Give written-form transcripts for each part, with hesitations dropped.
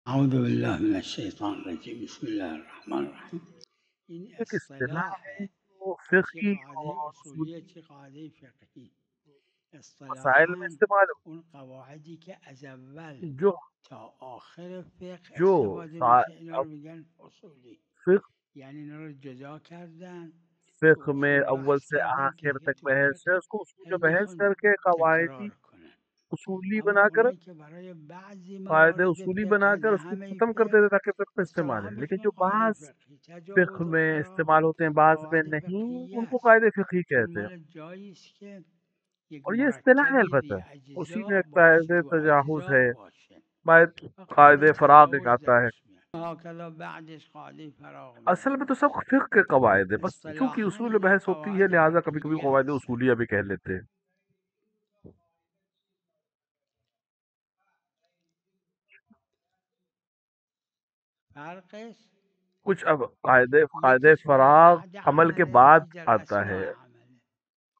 أعوذ بالله من الشيطان الرجيم بسم الله الرحمن الرحیم. این एक इस्तिलाह اصطلاح है जो چه फ़िक़ही قاعده और اصولیه उसूली چه قاعده فقهی. मसाइल में اصطلاحاً इस्तेमाल اون قواعدی که از اول जो تا آخر فقه जो استفاده सा میشه اینا अब رو میگن اصولی. फ़िक़्ह یعنی اینا رو جدا کردن، تو फ़िक़्ह में اصول अव्वल بحث से کردن که आखिर دیگه तक تو बहस है, فقه उसको उसूल هی में बहस بخوان करके कवायदी تکرار کنن. उसूली اما बनाकर اونایی که برای بعضی कायदे موارد उसूली فقه बनाकर نه उसको همه ख़त्म कर فقه देते ताकि फ़िक़्ह में इस्तेमाल اصطلاحا है। بهش लेकिन میگن जो قاعده बाज़ فقهی. تجاوز फ़िक़्ह में الفراغ इस्तेमाल होते हैं, बाज़ में قواعد नहीं, فقهی उनको است. कायदे फ़िक़ही چون कहते हैं। مال جایی است که یک और ये इस्तिलाह है مرکبی अलबत्ता, از उसी में اجزا باشه कायदे و तजावुज़ اجزا है, باشه बाद و قاعده कायदे फ़राग़ एक تجاوز आता है। درش میاد. هكذا بعدش قاعده فراغ असल میاد. में तो सब फ़िक़्ह के कवायद है, बस चूँकि اصطلاحا उसूल اینا बहस होती है قواعد लिहाज़ा कभी-कभी فقهیه कवायद هستند. उसूलिया भी कह लेते हैं। فرقش कुछ अब कायदे कायदे یکیش میگن फ़राग़ بعد अमल के عمله، बाद دیگر आता اثناء है, عمله.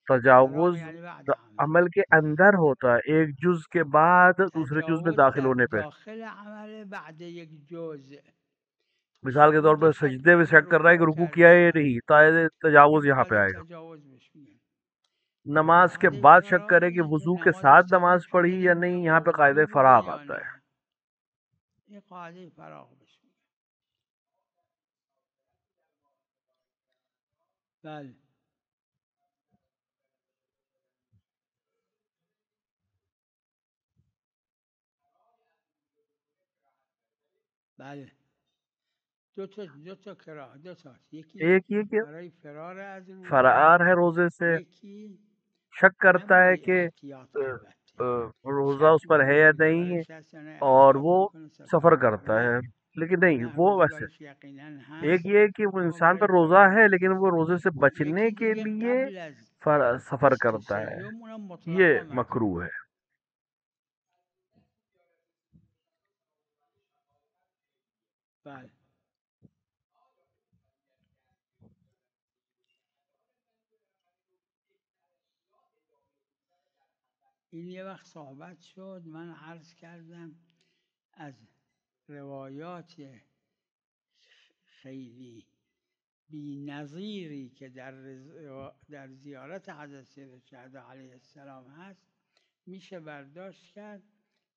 فراغ तजावुज़ یعنی بعد عمل. अमल के अंदर होता है, एक जुज़ के बाद दूसरे जुज़ में تجاوز दाखिल در होने पे। داخل عمل بعد یک جزء. मिसाल के तौर سجود पर सजदे में تکمیلی शक कर रहा है कि رکوع रुकू किया है या کردن، नहीं, این तजावुज़ यहाँ पे قاعده आएगा। تجاوز بهش میگن. नमाज के قاعده बाद शक فراغ करे कि اینه که वज़ू के نمازش साथ تموم नमाज شده पढ़ी या نمیدونم नहीं, با यहाँ पे وضو कायदे بوده फ़राग़ یا आता है। نه. این قاعده فراغ بهش میگن. بله بله. دو تا کراه، دو تا. یکی एक ये कि برای فرار از روزه، फरार है रोज़े से, یکی शक نه करता है برای कि احتیاط البته. रोज़ा شک उस पर है میکنه या नहीं, روزدارش هست یا نه، और احتیاط वो میکنه سفر सफ़र करता نکنه. है। लेकिन नहीं, نه वो वैसे روزگارش यकीना एक هست، ये कि वो اما इंसान برای पर रोज़ा فرار है, از. लेकिन वो रोज़े से बचने یکی के دیگه लिए قبل از सफ़र نصف करता है, سوم اونم ये مطلقا मकरूह مکروه. है। بله. این یه وقت صحبت شد، من عرض کردم از روایات خیلی بی نظیری که در زیارت حضرت سید شهدا علیه السلام هست میشه برداشت کرد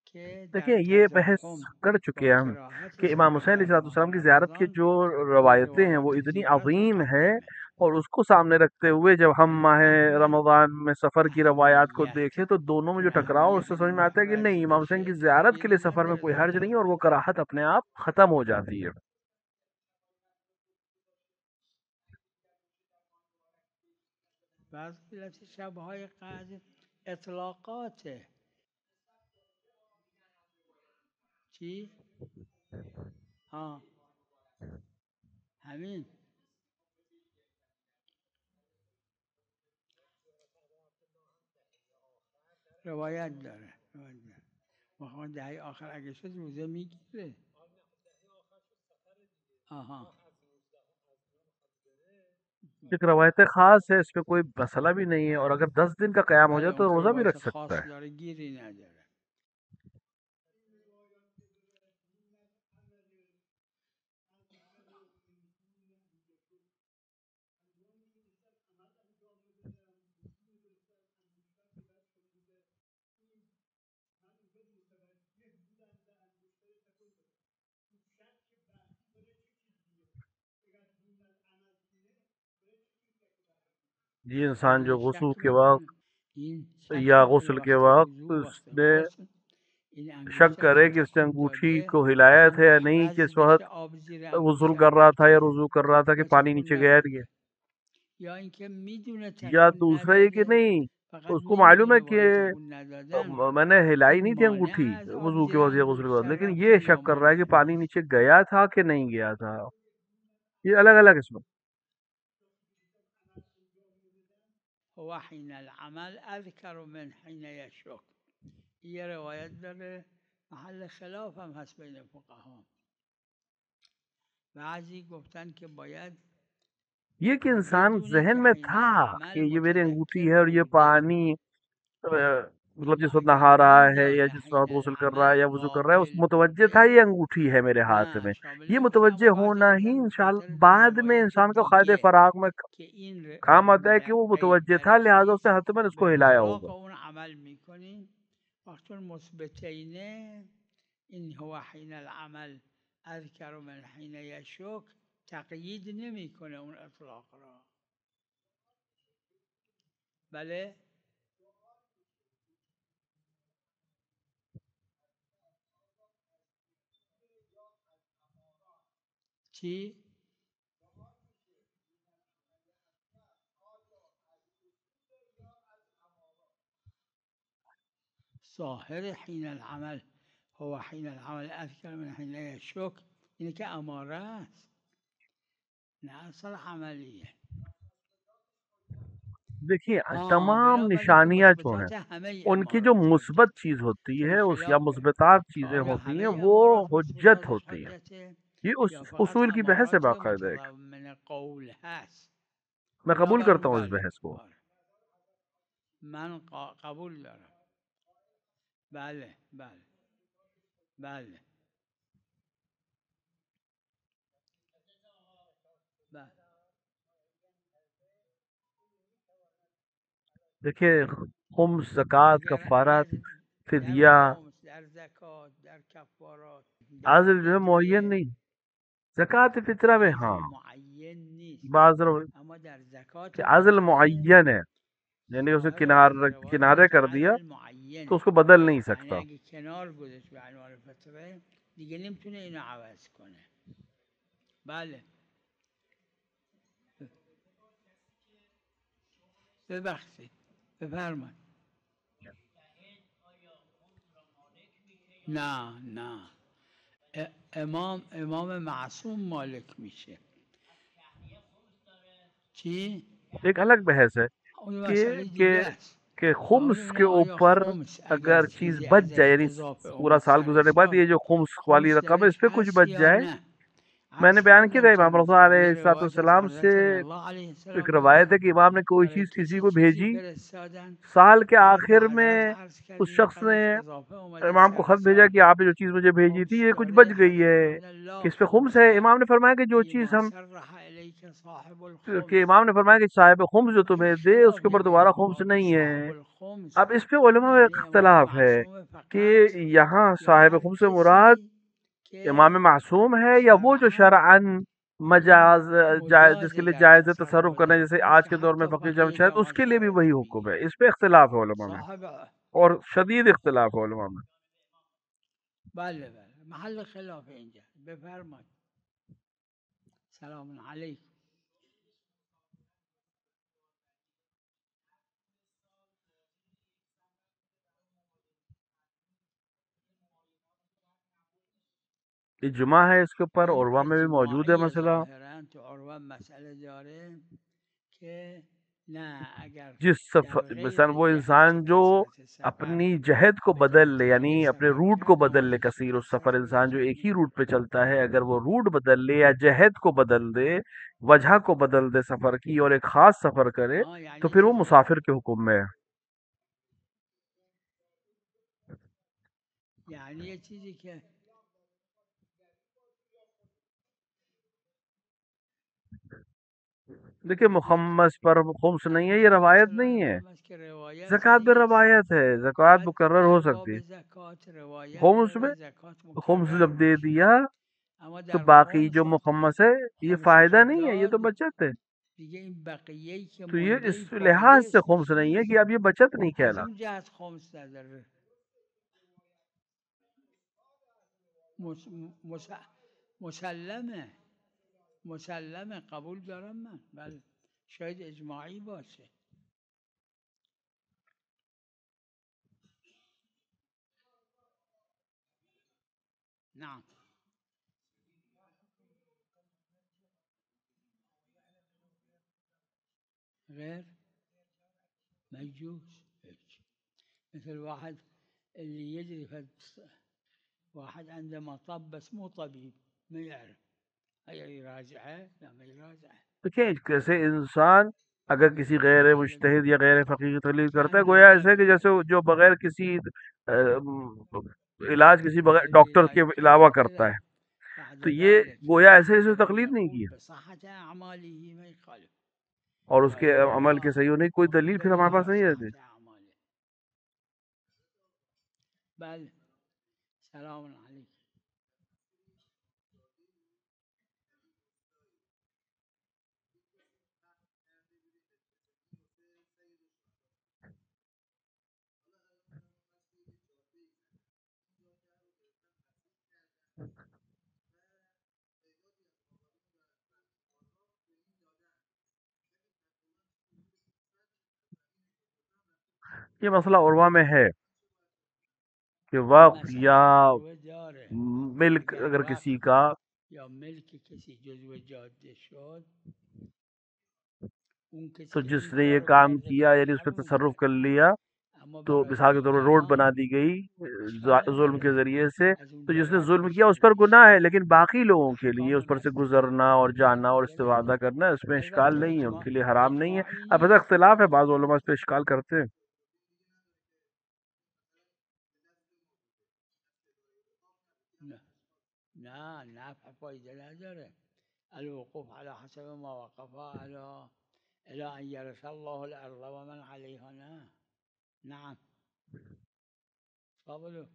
که در देखिए, ये बहस تزاحم कर चुके با हैं हम کراهت कि इमाम سفر हुसैन در अलैहिस्सलाम ماه की ज़ियारत की رمضان जो این रवायतें हैं वो روایات इतनी زیارت अज़ीम है, مقدمه. और उसको सामने रखते हुए जब हम माह علت रमज़ान में सफ़र की रवायात को اهمیت देखें तो दोनों में जो टकराव, اهمیت उससे समझ में आता है कि नहीं, محض इमाम हुसैन की بشه ज़ियारत के लिए فایده सफ़र में نداره कोई हर्ज سفر नहीं है और वो کنه. कराहत अपने आप ख़त्म हो जाती है। بعض علت شبهای قدر اطلاقاته. چی؟ ها همین روایت داره. واقعا دهه آخر اگه شد روزه میگیره. آها. एक रवायत ख़ास है, इसमें कोई मसला भी नहीं है, और अगर 10 दिन का क़याम हो بله जाए اون तो که रोज़ा भी روایت रख सकता خاص है। داره گیری نداره. ये इंसान اگه जो वज़ू شک के वक़्त بکنه این شک या بکنه गुस्ल के وقت वक़्त وضو وقت उसने غسل این शक انگشت करे ازش कि उसने آب अंगूठी داده को हिलाया था هم या नहीं, عوض किस بشه वक़्त آب زیر गुस्ल انگشت कर रहा था या انگوठی रुज़ू कर रहा था कि یا पानी تکون नीचे गया نداده. नहीं है। یا اینکه میدونه या تکون दूसरा ये कि نداده، नहीं, فقط उसको मालूम है نمیدونه با कि این تکون ندادن मैंने हिलाई این नहीं थी مانع अंगूठी از آب वज़ू के زیر वक़्त या गुस्ल के वक़्त, انگشتر लेकिन ये رفتن शक یا कर रहा है कि مانع पानी نیست. नीचे गया था कि नहीं गया था। ये अलग-अलग इसमें। هو حین العمل اذکر من حین یشک. یه روایت داره، محل خلاف هم هست بین فقها. بعضی گفتن که باید ये कि इंसान بدونه ज़हन که में حین था العمل कि ये मेरी अंगूठी متذکر है और ये بوده. पानी मतलब जिस वक्त नहा रहा وأكمل है या ذات जिस حين वक्त गुस्ल कर रहा है العمل या वजू कर रहा है उस غافل मुतवज्जे था ये به अंगूठी है मेरे हाथ نه में। شامل ये این میشه، اما मुतवज्जे بعد होना ही اینجا به خاطر इंशाल्लाह बाद में روایت इंसान को कायदे دیگه फराग में که این काम आता है कि वो قید मुतवज्जे था درش लिहाजा نیست उसने हतमन به उसको हिलाया اطلاق होगा। اون عمل میکنیم. وقتی مثبتینه این هو حین العمل اذکر من حین یشک تقیید نمیکنه اون اطلاق را. بله چی؟ ظاهر حین العمل هو حین العمل اذکر من حین یشک اینه که اماره است، نه اصل عملیه. देखिए हाँ तमाम बनाबराइन कि निशानियां जो हैं मुस्बतात همه उनकी जो امارات मुस्बत حجت चीज होती فی है उस या الخلاف मुस्बतात که चीजें آیا होती हैं همه वो امارات हुज्जत مثبتاتش होती है। حجته ये उस یا فقط उसूल की बहस है امارات बाकायदा एक। متضمن قول هست؟ मैं اونا कबूल بگو करता हूँ इस بله. बहस को। آره من قبول دارم. بله بله بله بله. देखिए खुम्स ज़कात कफ़ारात اگر در फिदिया خمس، در زکات، در کفارات، در आज़िल जो है मुअय्यन فدیه नहीं। ज़कात फ़ितरा में عزل हाँ معین نیست، बाज़ اما در زکات कि आज़िल فطره मुअय्यन है यानी उसे ظاهر किनारे روایات कर दिया عزل तो معینه، उसको बदल नहीं یعنی सकता। اگه کنار گذاشت به عنوان فطره دیگه نمیتونه اینو عوض کنه. بله ببخشید بفرمایید. نه نه امام معصوم مالک میشه. چی؟ एक अलग बहस है اون कि مسئله कि دیگه است. कि سوال खुम्स اینه के آیا ऊपर خمس اگر अगर चीज़ چیزی बच ازش जाए यानी اضافه पूरा اومد साल سر गुजरने के बाद سال ये जो खुम्स वाली خمس रकम है इस درش पे कुछ هست बच یا जाए। نه؟ मैंने عرض बयान किया था کردم इमाम چند रज़ा دفعه من روایت از अलैहिस्सलाम से حضرت الله علیه एक السلام रवायत है دارم कि इमाम ने कोई برای चीज़ किसी کسی को چیزی भेजी فرستادن، साल के بعد به आखिर حضرت में عرض کرد उस این शख्स ने ازش اضافه اومده इमाम को سر खत भेजा سال कि आपने जो चीज़ मुझे भेजी थी خمس ये कुछ बच داره. गई حضرت है فرمودن لا कि इस पे खुम्स خمس है। इमाम ने फरमाया कि जो चीज़ فيما हम صرح إليك صاحب कि الخمس. इमाम ने फरमाया कि साहिब खुम्स जो این तुम्हें दे خلاف उसके ऊपर این दोबारा که खुम्स گفتی नहीं صاحب है। الخمس अब इस पे उलमा में एक یعنی امام इख्तलाफ है معصوم فقط कि यहाँ یا साहिब هر खुम्स से मुराद کسی इमाम که मासूम है या वो जो شرعن शरअन این मजाज जायज مجاز जिसके लिए در जायज़ है तसर्रुफ تصرف करना है در जैसे خمس आज که के दौर में حتی फ़कीर فقیه जमशेद جهان उसके लिए भी वही شرایط हुक्म है। میگیره. इस पे इख्तलाफ है उलमा में صاحب और शदीद इख्तलाफ है उलमा में। بله بله محل خلاف اینجا. بفرمایید. سلام علیکم. इजमा है इसके ऊपर این उर्वा में भी मौजूद है اجماعی मसला। ظاهرا تو عروه مسئله داره که نه اگر जिस در सफर मिसाल غیر वो جهت इंसान जो کثرت सफर अपनी जहद को به बदल ले جهت यानी دیگه अपने سفر रूट को کرد बदल ले نمازش कसीर उस اصلا सफर इंसान जो خودش एक ही نیست. रूट पे चलता है अगर वो रूट बदल ले या जहद को बदल दे वजह को बदल दे सफर की और एक खास सफर करे तो یعنی फिर वो چطور؟ मुसाफिर के हुक्म में है। یعنی یه چیزی که देखिए मुखम्मस पर खुम्स नहीं है, ये الان रवायत नहीं مثلا है। خمس که روایت ज़कात में نیست، रवायत है, ज़कात بعد मुकर्रर در हो सकती باب है। زکات روایت खुम्स داره में زکات खुम्स مکرر जब दे میشه، दिया اما तो در बाकी जो خمس وقتی मुखम्मस है ये خمسشو फायदा नहीं है, ये داد तो बचत है। دیگه این بقیه‌ای که तो ये مونده इस लिहाज से فایدهش खुम्स नहीं है نیست. कि अब ये बचत नहीं از कहला। اون جهت خمس نداره. مس- مس- مسلمه مسلمه قبول دارم من. بله شاید اجماعی باشه. نعم غير ما يجوز هيك. مثل واحد اللي يجري واحد عنده مطب بس مو طبيب ما يعرف، هي يراجعه لا ما يراجعه. देखिए कैसे इंसान अगर किसी गैर मुज्तहिद या गैर फकीह की तकलीफ करता है, गोया ऐसे कि जैसे जो बगैर किसी इलाज, किसी बगैर معتدل डॉक्टर के العجز अलावा करता وكذا है, بعد तो ये ذلك गोया ऐसे इसे مثل أن तकलीफ नहीं की يقول है। بصحة أعماله ما يخالف और उसके وإلا अमल के لا सही होने की कोई ما في दलील फिर دليل हमारे पास على नहीं صحة रहती। أعماله بل سلام عليك ये मसला उर्वा में है कि वक्त या مسئله عروة داره मिल्क اگر अगर وقف किसी का یا ملک کسی جزو جاده شد اون तो کسی که این जिसने کار ये رو काम کرده किया, باید यानी उस पर حروم तसर्रुफ کنه कर लिया, اما तो برای मिसाल के तौर पर रोड बना دیگران दी गई اشکال जुल्म के نداره जरिए से, از اون तो जिसने دولت जुल्म किया उस بشه पर गुनाह है, بشه लेकिन बाकी लोगों के लिए احکام उस पर से مسئله गुजरना और जाना और داره इस्तेफादा करना, इसमें इश्काल البته नहीं है, اجماع उनके लिए हराम नहीं है। اجماعی अब ऐसा نیست इख्तिलाफ है, बाज़ उलमा इस पे इश्काल करते हैं। نه نه نفع فایده نداره الوقوف على حسب ما وقف على الى ان يرث الله الارض ومن عليها نه نعم تفضلوا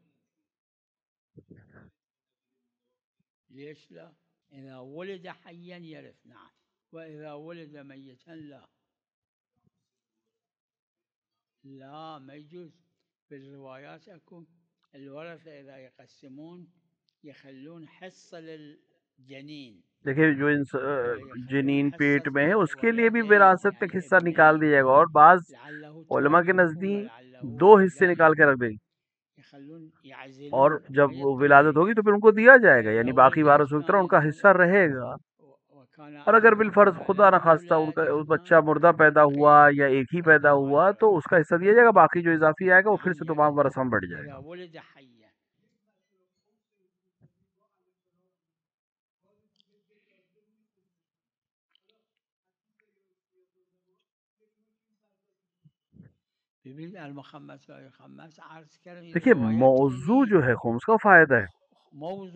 ليش لا اذا ولد حيا يرث نعم واذا ولد ميتا لا لا ما يجوز بالروايات اكو الورثة اذا يقسمون يخلون حصة للجنين देखिए जो يخلون जनीन حصة पेट में है उसके लिए भी للولدين विरासत में एक يعني हिस्सा निकाल दिया ابنين जाएगा, और बाज لعله उलमा के تابع नजदीक ولعله दो हिस्से لا निकाल के रख देंगे, يخلون और يعزلون जब ما वो يدخل विलादत होगी तो फिर उनको दिया जाएगा, فإذا यानी बाकी ولد वारिस की तरह उनका إسماعيل हिस्सा रहेगा। وكان और अगर أحدهم बिलफर्ज खुदा ولد न खास्ता أولاد उनका बच्चा اثنان मुर्दा पैदा हुआ فالباقي या एक ही पैदा हुआ, يتوارث तो उसका हिस्सा दिया जाएगा, बाकी जो इजाफी आएगा वो फिर نعم से तमाम يرث वरसम बढ़ إذا जाएगा। ولد حيا ببینید المخمس و يخمس عرض کردم این देखिए روایت که मौजू जो نیست है खुम्स का फायदा है।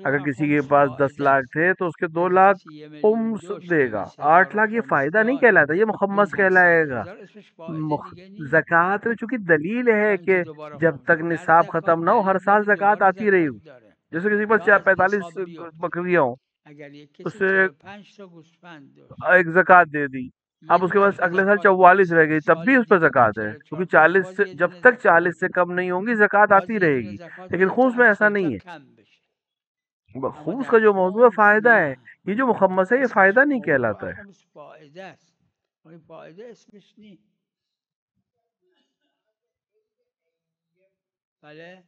अगर موضوع किसी के خمس पास 10 فائده लाख است थे तो उसके 2 اگه लाख کسی 1,000,000 खुम्स داشت देगा, 8 200,000 लाख ये خمس फायदा नहीं داد कहलाता, ये این मुखम्मस 800 कहलाएगा। هزار اسمش فائده دیگه نیست ज़कात में चूंकि दलील है چون که कि دوباره जब خمس तक در निसाब زکات खत्म ना हो हर دلیل साल داره ज़कात دوباره आती रही زکات हो। داره जैसे किसी के पास تا از 45 نصاب بیفته बकरियां हो, اگر یک کسی उससे 45 تا گوسفند داشت एक ज़कात दे दी, یه अब उसके पास دونه अगले साल زکات 44 میرسه रह गई, तब سال भी उस पर دیگه با ज़कात है, क्योंकि 44 تاش باز یه जब دونه तक زکات 40 से میده कम नहीं होंगी ज़कात باز आती یه دونه रहेगी। زکات लेकिन میده खूस تا में 80 ऐसा تا नहीं है। کم بشه اما खूस در का जो मौजूद है خمس फायदा है, نه ये जो मुखम्मस है ये اسمش फायदा नहीं موضوع कहलाता है। خمس فائده است این فائده اسمش نیست بله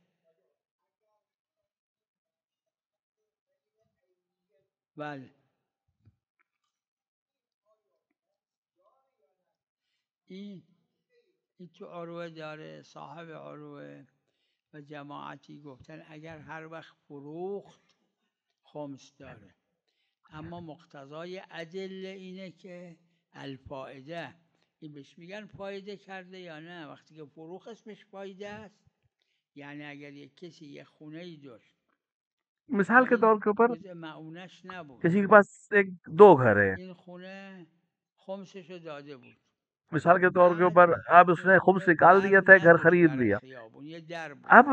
بله این این تو عروه داره صاحب عروه و جماعتی گفتن اگر هر وقت فروخت خمس داره اما مقتضای ادله اینه که الفائده این بهش میگن فایده کرده یا نه وقتی که فروخ اسمش فایده است یعنی اگر یک کسی یک خونه ای داشت و मिसाल के این तौर के ऊपर جزء معونش نبود किसी के पास एक दो घर है, این خونه خمسشو داده بود मिसाल के तौर के بعد ऊपर अब این उसने खुम्स خونه निकाल در दिया था, घर نداشت खरीद برای लिया। خیابون یه در بود अब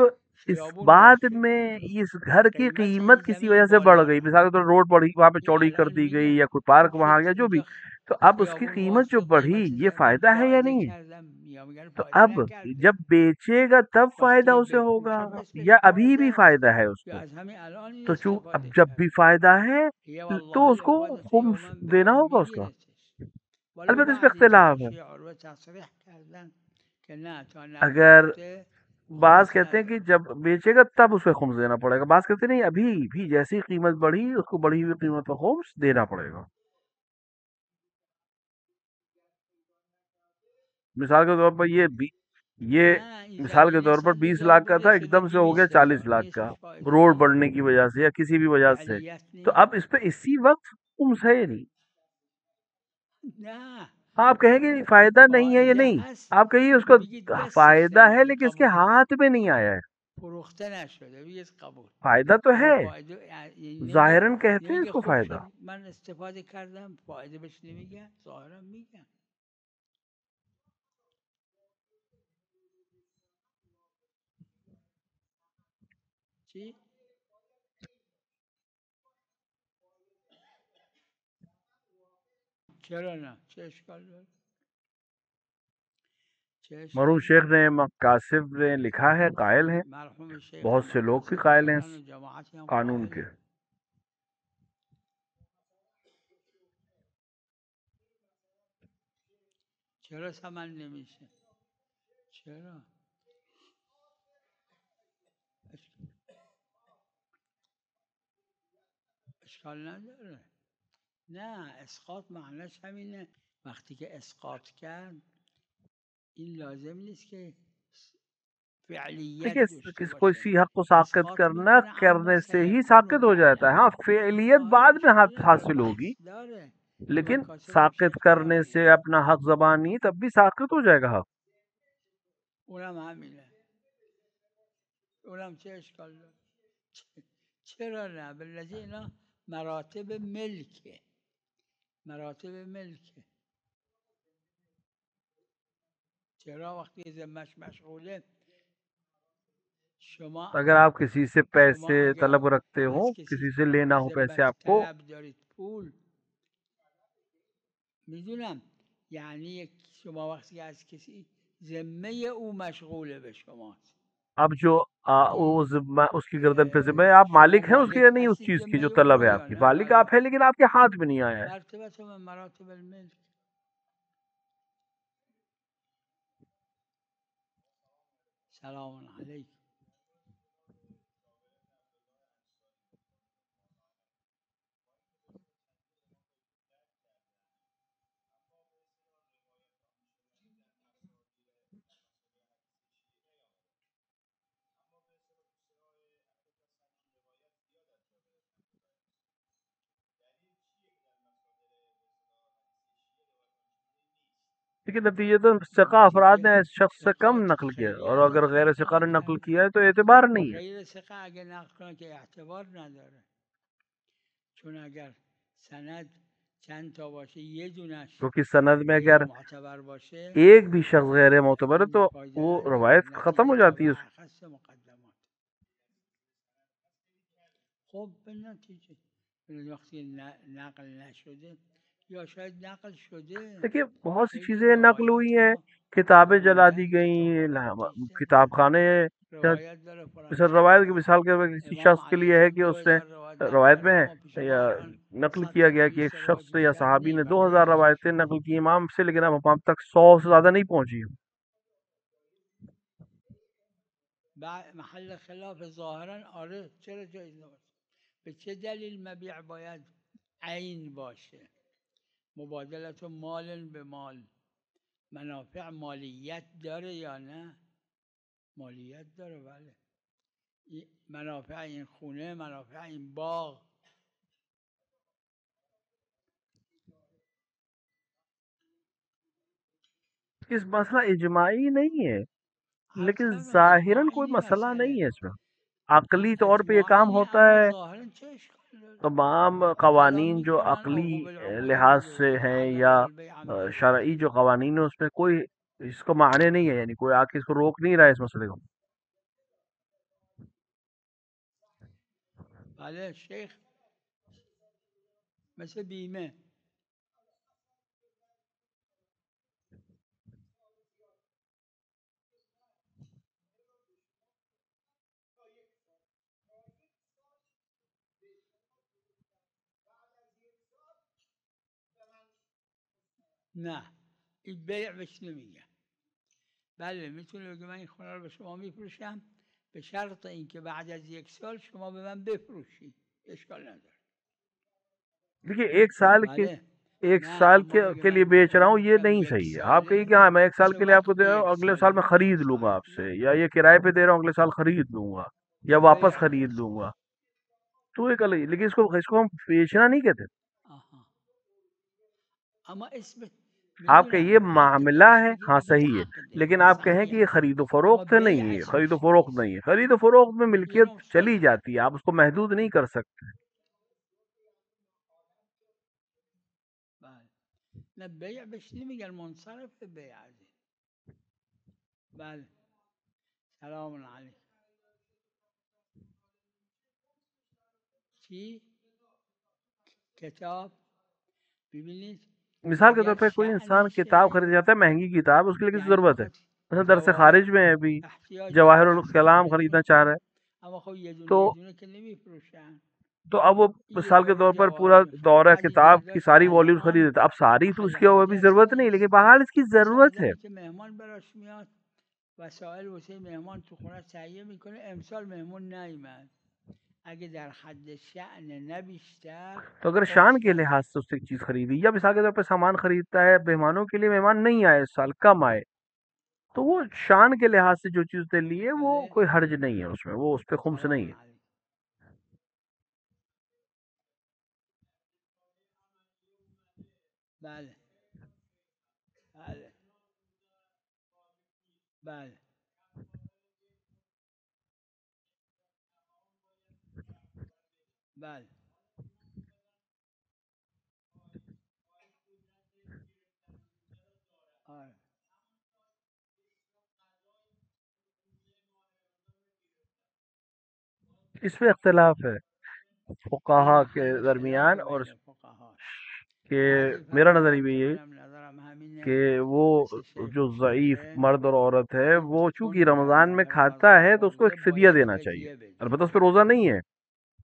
इस خیابون باز बाद شد में इस घर की قیمت कीमत این किसी زمین वजह से बढ़ بالا गई, رفت मिसाल के तौर रोड बढ़ी, वहां पे این चौड़ी कर الان दी गई میگه या कोई خوب पार्क वहां شد आ गया, जो भी, اینجا तो अब उसकी خیابون कीमत باز जो شد बढ़ी قیمت ये زمین फायदा है या فائده नहीं है? کردم یا میگن तो فایده अब نکرده जब बेचेगा तब फायदा وقتی उसे होगा, بفروشم या اسمش अभी فایده भी است फायदा है یا उसको? از همین الان این तो चूं अब استفاده जब भी کرده फायदा है هي तो والله उसको الافاده खुम्स یوما देना بعد होगा उसका। میگیرتش ولی अलबत्ता इस पे بعضی इख्तिलाफ है। فقهای عروه تصریح کردن که نه تا अगर نفروخته बास خمس कहते हैं कि نداره जब बेचेगा तब उसे खुम्स देना पड़ेगा, बास कहते नहीं, अभी भी जैसी कीमत बढ़ी उसको बढ़ी हुई कीमत पर खुम्स देना पड़ेगा। मिसाल के तौर पर ये نه این मिसाल के زمینه तौर पर 20 100,000 लाख का था, بوده شده एकदम से हो गया 40 200,000 लाख این का, اسمش فایده रोड نیست बढ़ने की वजह से या किसी भी वजह से। فعلیت तो نیست अब इस पे इसी वक्त खुम्स है या नहीं? نه आप कहेंगे फायदा नहीं है, ये فائده नहीं। هست आप कहिए उसको بگید بس फायदा है, اشتری लेकिन इसके قبول हाथ में नहीं आया है। فروخته نشده بگید قبول फायदा तो آقا है, فایده जाहिरन कहते हैं نمیگه इसको خوب फायदा। شد من استفاده کردم فایده بهش نمیگن ظاهرا میگن چی؟ چرا نه چه اشکال داره چه मरूम اشکال शेख داره ने मकासिब ने लिखा है, कायल हैं, مرحوم شیخ बहुत هم से लोग भी مقاصد कायल हैं دارن و جماعتی هم कानून के। قائلن چرا ثمن نمیشه چرا اشکال نداره نه اسقاط معناش همینه وقتی که اسقاط کرد این لازم نیست که देखिए فعلیت داشته باشه किसी हक को साबित اسقاط करना میکنه اما करने से ही سیکون साबित हो जाता بعدا है। हाँ, फेलियत آره बाद में اشکال نداره हासिल होगी, بحث داره تو लेकिन مکاسب هم साबित شیخ داره करने से دیگه अपना हक जबानी तब भी साबित हो जाएगा हक। اونم همینه اونم چه اشکال داره چرا نه بالذی اینا مراتب ملکه مراتب ملکه چرا وقتی ذمش مشغوله شما अगर आप किसी से شما पैसे اگر तलब रखते हो, از کسی किसी से लेना हो पैसे ذمش आपको, طلب دارید پول میدونم یعنی شما وقتی از کسی ذمه او مشغوله به شماست अब जो वो این उसकी गर्दन पे जिम्मे है, आप شما मालिक हैं उसके مالک या नहीं, उस هستید चीज की ذمه जो او तलब رو है یا आपकी। نه मालिक بله आप है, लेकिन आपके हाथ में नहीं आया है। مرتبه من مراتب الملک سلام علیکم लेकिन नतीजतन सिका अफराद ने इस शख्स से कम ثقات नकल किया, خیلی और از अगर गैर ثقه सिका ने اگر नकल किया है तो एतबार با नहीं है। غیر ثقه اگه نقل کنه که اعتبار نداره چون اگر سند چند تا باشه یه دونش क्योंकि सनद में غیر अगर معتبر باشه एक भी शख्स गैर मोतबर है तो فایده वो نداره रवायत खत्म نتیجه हो تا जाती به है उसकी। اخص مقدمات خب به نتیجه وقتی نقل نشده یا شاید نقل شده देखिए बहुत सी خیلی चीजें नकल हुई روایت हैं, ها किताबें जला दी خوندن کتاب गई, های حدیث किताब खाने, روایت داره فلان मिसल چند रवायत की تا मिसाल के किसी امام शख्स के علی लिए है صاحب कि उसने 2000 روایت نقل रवायत में کرده اما پیش है, ما या الان नकल 100 किया تا गया कि एक 200 روایت शख्स या بیشتر सहाबी نیست ने برای 2000 रवायतें حفظشون नकल की इमाम से, लेकिन अब हम तक 100 से ज्यादा नहीं पहुंची। محل خلاف ظاهرا آره چرا جایز نباشه به چه دلیل مبیع باید عین باشه مبادلت مال به مال منافع مالیت داره یا نه مالیت داره بله منافع این خونه منافع این باغ इस मसला इजमाई नहीं है, عرض लेकिन کردم जाहिरन कोई اجماعی मसला مسئله नहीं है इसमें। अकली तौर पे ये काम اجماعی होता اما है। ظاهرا چه اشکال داره तमाम اقتدا कवानीन जो میکنن अकली اوفو بالعقود लिहाज से الذی हैं, حلل या البیع مثل शरई जो कवानीन है उसमें कोई इसको माने नहीं है, यानी कोई आके इसको रोक नहीं रहा है इस मसले को। بله شیخ مثل بیمه نه این بیع بهش نمیگن بله میتونه بگه من این خونه رو به شما میفروشم به شرط اینکه بعد از 1 سال شما به من بفروشید اشکال نداره देखिए بله एक نه साल اما بگه के من लिए این बेच خونه रहा हूँ, ये میفروشم नहीं یک सही है। आप कहिए ساله कि हाँ मैं 1 साल چه के लिए وقت आपको به दे रहा یک हूँ, अगले साल ساله मैं میگه खरीद लूंगा صاحب आपसे, نه या ये किराए पे दे रहा हूँ अगले साल खरीद लूंगा या वापस بیع खरीद هست लूंगा, तो एक अलग। लेकिन इसको इसको हम बेचना नहीं कहते। آها اما اسم आपका ये मामला है, हाँ सही है, लेकिन आप कहें कि ये صحيح खरीदो آقا फरोख्त नहीं है, بیع ये اسمش खरीदो نیست फरोख्त नहीं है। खरीदो फरोख्त में मिल्कियत بدون चली صلح जाती है, आप उसको महदूद नहीं कर सकते। بله نه بیع بهش نمیگن منصرف بیع عزیز بله سلام علیکم چی؟ کتاب ببینید मिसाल के तौर اگر पे कोई इंसान किताब شأنشه खरीद जाता है, महंगी किताब, उसके लिए किसी یعنی जरूरत है, میخواد مثلا दरस جواهر खारिज में है अभी, احتیاج जवाहिरुल درس कलाम خارج खरीदना चाह रहा میکنه है, اما خب یه तो دونه که نمیفروشن अब वो این یه मिसाल के دونه तौर पर جواهر पूरा میخواد दौरा خریده किताब की داشت सारी वॉल्यूम खरीद الان देता, अब सारी तो उसकी अभी دست जरूरत नहीं, लेकिन نیست बहरहाल इसकी مثل जरूरत है। آدمی که مهمان براش میاد وسایل واسه مهمان تو خونه تهیه میکنه امسال مهمون نیومد اگه در حد شأن نه بیشتر तो अगर शान قرص के نده लिहाज से उससे एक चीज खरीदी, या मिसाल के तौर पर सामान खरीदता है, मेहमानों के लिए, मेहमान नहीं आए इस साल, कम आए, तो वो शान के लिहाज से जो चीज उसने ली है वो بله कोई हर्ज नहीं है उसमें, वो उस पर खुम्स नहीं سلام है। علیکم بله بله بله بله آره इसमें इख्तलाफ है फुकाहा نه के خیلی اختلاف दरमियान, और بین فقها कि بعضی मेरा فرمودن नजरिया که ये منم नظرم कि همینه वो مثل شیخ जो ज़ईफ الشیخه मर्द और औरत है, این वो चूंकि چون در रमजान में ماه खाता رمضان है तो उसको एक خورده फिदिया باید देना चाहिए, فدیه بده अलबत्ता उस पर रोजा नहीं है।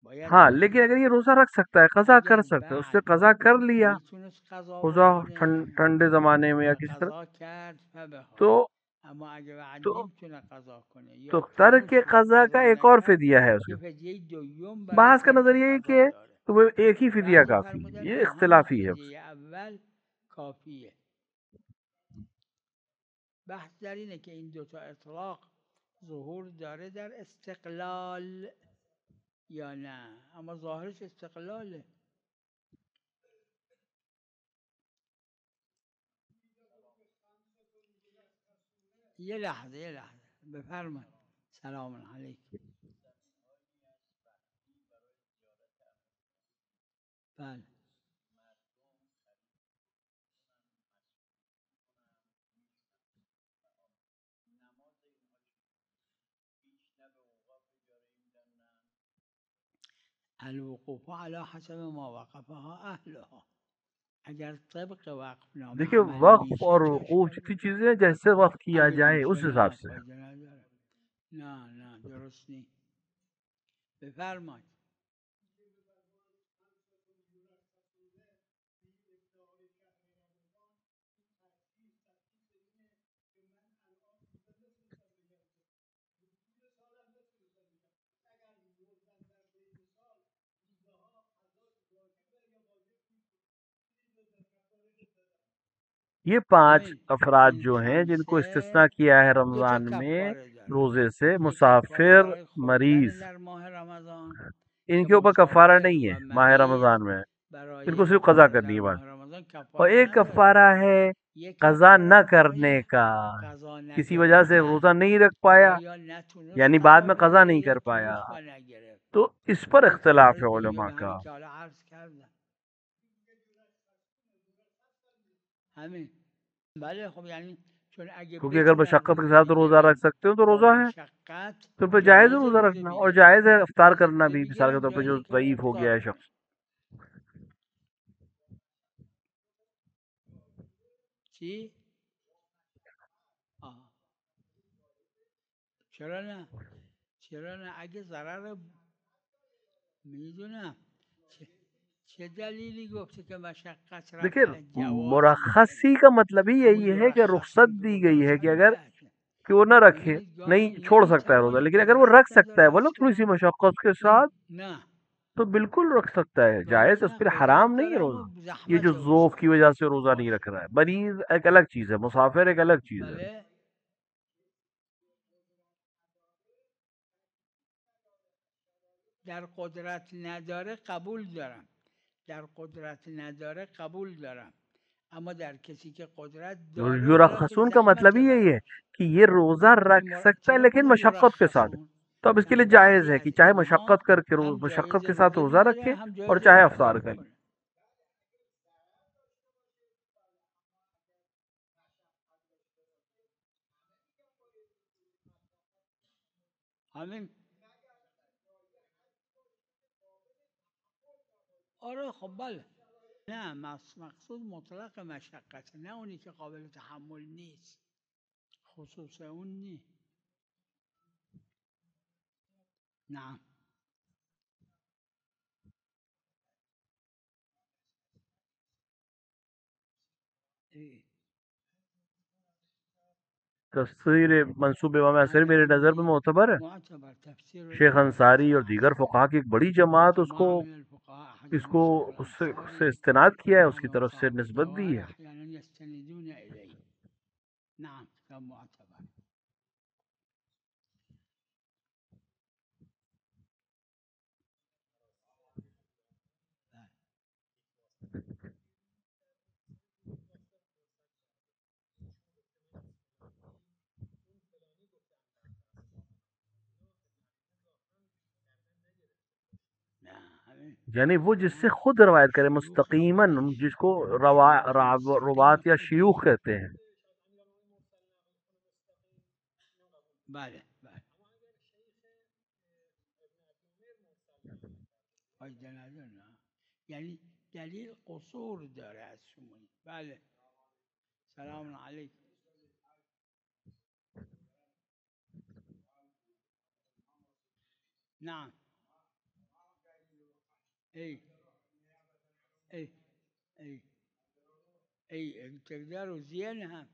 باید हाँ, लेकिन فدیه अगर ये بده रोजा रख सकता है, कज़ा कर اگر सकता है, उससे بعد कज़ा कर लिया, میتونست قضا रोजा بکنه ठंडे जमाने में या و किसी तरह, قضا کرد فبها तो اما اگه بعد तो نمیتونه قضا کنه तो یا तर्क تونست कज़ा का قضا एक और نکرد फिदिया है یه उसके। فدیه دوم برای बहस का ترک नजरिया ये قضا कि داره तुम्हें एक ही फिदिया بعضی काफी है, فرمودن ये نه همون इख्तिलाफी है उससे। فدیه اول کافیه بحث در اینه که این دوتا اطلاق ظهور داره در استقلال یا نه اما ظاهرش استقلاله یه لحظه بفرمایید سلام علیکم بله الوقوف على حسب ما وقفها اهلها اگر طبق وقف نامه देखिए, عمل वक्फ میشه और چه वकूफ اشکالی जितनी داره चीजें हैं, जैसे वक्त किया اگه जाए میشه उस हिसाब نه से है। فایده نداره نه درست نیست بفرمایید ये 5 ببین अफराद این जो हैं जिनको इस्तिस्ना خمسه किया है دو تا रमजान में کفاره داره रोजे से, یه کفاره मुसाफिर, برای خوردن मरीज, در ماه رمضان که इनके ऊपर कफारा مسافر नहीं है و माह مریض रमजान में, इनको برای सिर्फ कज़ा افطار करनी در है बस। ماه रमضان और کفاره एक نداره कफारा है یه कज़ा न کفاره करने برای का, قضا किसी वजह से रोजा نگرفتن नहीं रख حالا पाया, یا نتونست यानी बाद قضا में کنه कज़ा یا नहीं कर یا पाया, تونست و نگرفت तो इस पर دو تا इख्तिलाफ کار है دیگه उलमा به همین का। که حالا عرض کردم همین بله خب یعنی چون اگه क्योंकि अगर بتونن मशक्क़त के روزه साथ रोजा रख بگیرن सकते हो तो با रोजा है, مشقت तो फिर जायज़ है جایز रोजा روزه रखना, और بگیرن जायज़ है इफ्तार करना روزه भी, मिसाल के بگیرن तौर पर जो جایزه که ज़ईफ हो افطار गया है کنه शख्स। چی؟ آه. چرا نه چرا نه اگه ضرر میدونم چه دلیلی گفته که مشقت देखिए, رفع جواز میکنه मुरखसी का मतलब ही همون यही है कि مرخص रुख्सत هم که दी گفتم गई है اصلا कि अगर بحثه कि वो न रखे, ببینید नहीं گاهی छोड़ सकता है रोजा, نمیتوانه लेकिन अगर वो قدرت रख सकता है نداره बोलो थोड़ी सी اصلا मशक्क़त के این साथ, نه तो बिल्कुल रख सकता है, گاهی जायज़, उस اصلا पर قدرت हराम नहीं داره है اما रोजा। ये जो زحمت जोफ واسش की वजह से रोजा नहीं रख रहा है, मरीज एक अलग चीज है, मुसाफिर एक अलग चीज है। بله در قدرت نداره قبول دارم در قدرت نداره قبول دارم اما در کسی که قدرت داره ولی युरखसून का मतलब ही यही है कि ये रोजा रख सकता है लेकिन मशक्कत के साथ। तो अब इसके लिए जायज है कि चाहे मशक्कत करके मशक्कत के साथ रोजा रखे और चाहे अफ्तार करे। همین آره خب بله نه مقصود مطلق مشقت نه اونی که قابل تحمل نیست خصوص اون نی نعم إيه. तफसीर मंसूब इमाम असरी मेरे नज़र में मोतबर है। معتبر تفسیر शेख अंसारी और दीगर फुक़हा की एक बड़ी जमात उसको جماعة من الفقهاء أحدهم इसको الشيخ उससे الأنصاري इस्तेनाद किया है, उसकी तरफ से وصاحب निस्बत दी الجواهر है। أحيانا يستندون إليه نعم كان معتبر यानी वो जिससे खुद रवायत करे मुस्तकीमन, जिसको रुवात या शियूख कहते हैं। بله بله فایده نداره نه. یعنی دلیل قصور داره از شما بله سلام علیکم نعم ای ای ای ای تقدروا زينها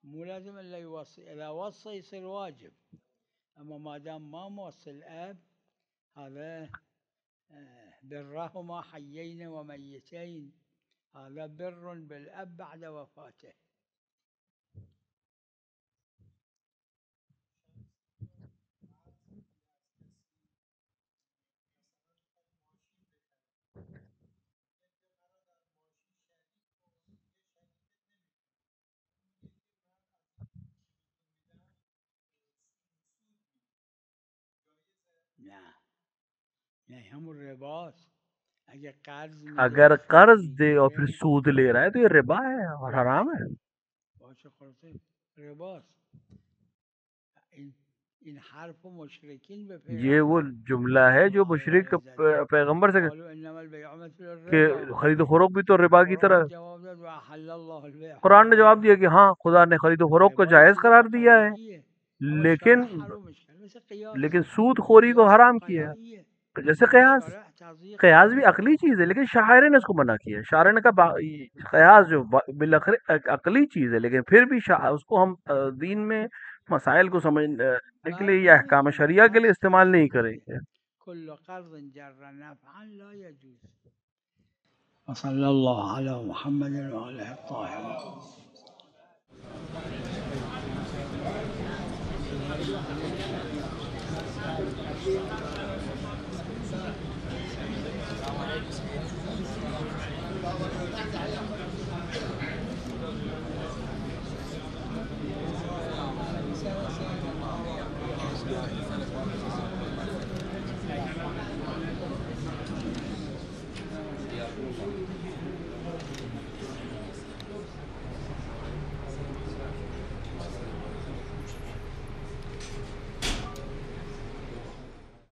مو لازم الا يوصي اذا وصى يصير واجب اما ما دام ما موصي الاب هذا برهما حيين وميتين هذا بر بالاب بعد وفاته نه نه همون رباست اگه قرض میده अगर سود कर्ज दे और फिर میگیره सूद ले रहा है तो ये रिबा है और हराम है। باشه خلاصه رباست این حرف مشرکین به ये वो پیغمبر जुमला है صلی जो الله मुशरिक علیه زدن पैगंबर से قالوا انما البيع مثل कि الربا खरीदो फरोख्त भी तो रिबा की तरह। قرآن جواب داد واحل الله البيع कुरान ने जवाब दिया कि हाँ, खुदा ने खरीदो फरोख्त को ربا जायज چیز करार दिया है, اقلیه اما लेकिन شارع حرومش کرد مثل قیاس लेकिन सूद खोरी को قیاس हराम किया। عقلاییه जैसे اما कयास, شارع تضयیق कयास भी کرده अकली चीज है लेकिन शायर ने उसको मना किया। शायर ने कहा कयास जो बिलखरे अकली चीज है लेकिन फिर भी उसको हम दीन में मसाइल को समझने के लिए या अहकाम शरिया के लिए इस्तेमाल नहीं करेंगे। كل قرض جر نفعا لا يجوز وصلى الله على محمد وآله الطاهرين